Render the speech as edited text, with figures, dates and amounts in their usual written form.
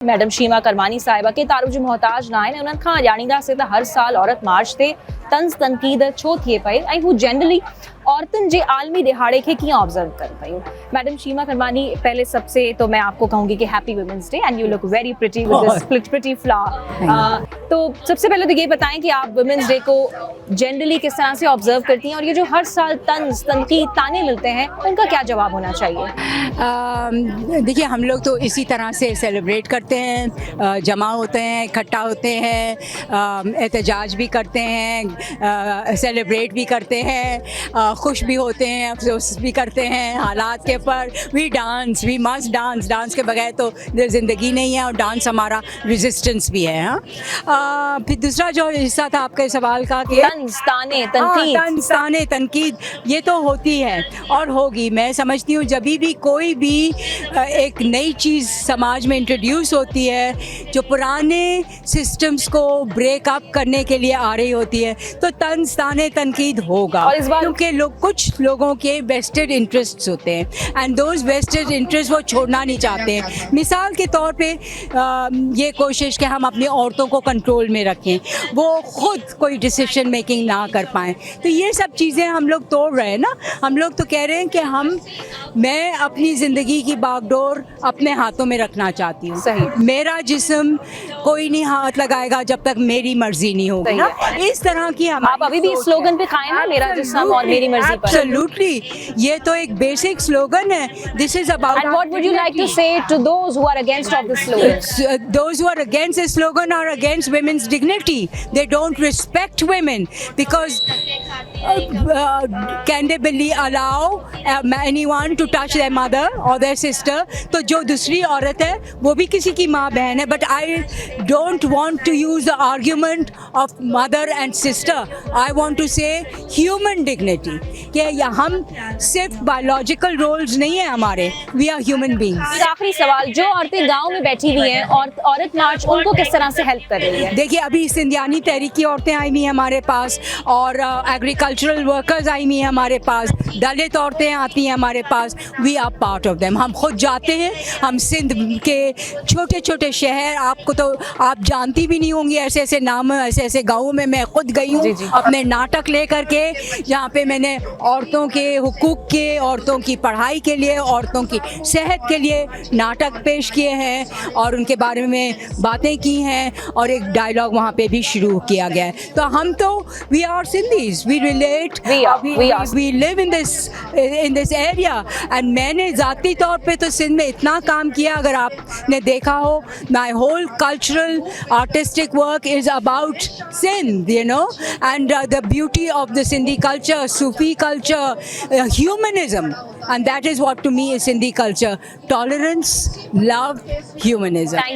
Madam शीमा करमानी साहिबा के तारुज मोहताज नाइन उन्हनि खां ॼाणींदासीं त हर साल औरत मार्च ते तंज़ तनक़ीद छो थिए पई ऐं हू जनरली औरतुनि जे आलमी दिहाड़े खे कीअं ऑब्जर्व कनि पयूं। मैडम शीमा करमानी, पहले सबसे तो मैं आपको कहूंगी कि happy women's day and you look very pretty with this pretty flower. तो सबसे पहले तो ये बताएं कि आप वुमेन्स डे को जनरली किस तरह से ऑब्जर्व करती हैं और ये जो हर साल तंज तनकीद ताने मिलते हैं उनका क्या जवाब होना चाहिए? देखिए, हम लोग तो इसी तरह से सेलिब्रेट करते हैं, जमा होते हैं, इकट्ठा होते हैं, एहतजाज भी करते हैं, सेलिब्रेट भी करते हैं, खुश भी होते हैं, अफसोस भी करते हैं हालात के पर। We dance, we must dance, dance के बगैर तो ज़िंदगी नहीं है और डांस हमारा रेजिस्टेंस भी है। फिर दूसरा जो हिस्सा था आपके सवाल का कि ताने तनकीद ये तो होती है और होगी। मैं समझती हूँ जब भी कोई भी एक नई चीज़ समाज में इंट्रोड्यूस होती है जो पुराने सिस्टम्स को ब्रेकअप करने के लिए आ रही होती है तो ताने तनकीद होगा, क्योंकि कुछ लोगों के वेस्टेड इंटरेस्ट्स होते हैं एंड दोज वेस्टेड इंटरेस्ट वो छोड़ना नहीं चाहते हैं। मिसाल के तौर पे ये कोशिश कि हम अपनी औरतों को कंट्रोल में रखें, वो खुद कोई डिसीजन मेकिंग ना कर पाएँ, तो ये सब चीज़ें हम लोग तोड़ रहे हैं ना। हम लोग तो कह रहे हैं कि मैं अपनी ज़िंदगी की बागडोर अपने हाथों में रखना चाहती हूँ। सही, मेरा जिस्म कोई नहीं हाथ लगाएगा जब तक मेरी मर्जी नहीं होगी ना। इस तरह की हम आप अभी भी इस स्लोगन पे कायम हैं, मेरा जिस्म और मेरी मर्जी पर। Absolutely, ये तो एक बेसिक स्लोगन है। This is about. And what would you like to say to those who are against of this slogan? Those who are against this slogan are against women's dignity. They don't respect women because can they allow anyone to touch their mother or their sister? तो जो दूसरी औरत है वो भी किसी की माँ बहन है। But I don't want to use the argument of mother and sister. I want to say human dignity. कि हम सिर्फ बायोलॉजिकल रोल्स नहीं है हमारे, वी आर ह्यूमन बीइंग्स। आखिरी सवाल, जो औरतें गांव में बैठी हुई हैं और औरत मार्च उनको किस तरह से हेल्प कर रही है? देखिए, अभी सिंधियानी तहरीक की औरतें आई हुई हैं हमारे पास और एग्रीकल्चरल वर्कर्स आई हुई हैं हमारे पास, दलित औरतें आती हैं हमारे पास। We are part of them. हम खुद जाते हैं, हम सिंध के छोटे छोटे शहर, आपको तो आप जानती भी नहीं होंगी, ऐसे ऐसे नाम, ऐसे ऐसे गाँव में मैं खुद गई हूँ अपने नाटक लेकर के, जहाँ पे मैंने औरतों के हुकूक के, औरतों की पढ़ाई के लिए, औरतों की सेहत के लिए नाटक पेश किए हैं और उनके बारे में बातें की हैं और एक डायलॉग वहाँ पे भी शुरू किया गया है। तो हम तो we are Sindhis, we relate, we live in this area and मैंने ज़ाती तौर पे तो सिंध में इतना काम किया। अगर आपने देखा हो, my whole cultural artistic work is about Sindh, you know, and the beauty of the Sindhi culture, Sufi culture, humanism, and that is what to me is Sindhi culture: tolerance, love, humanism.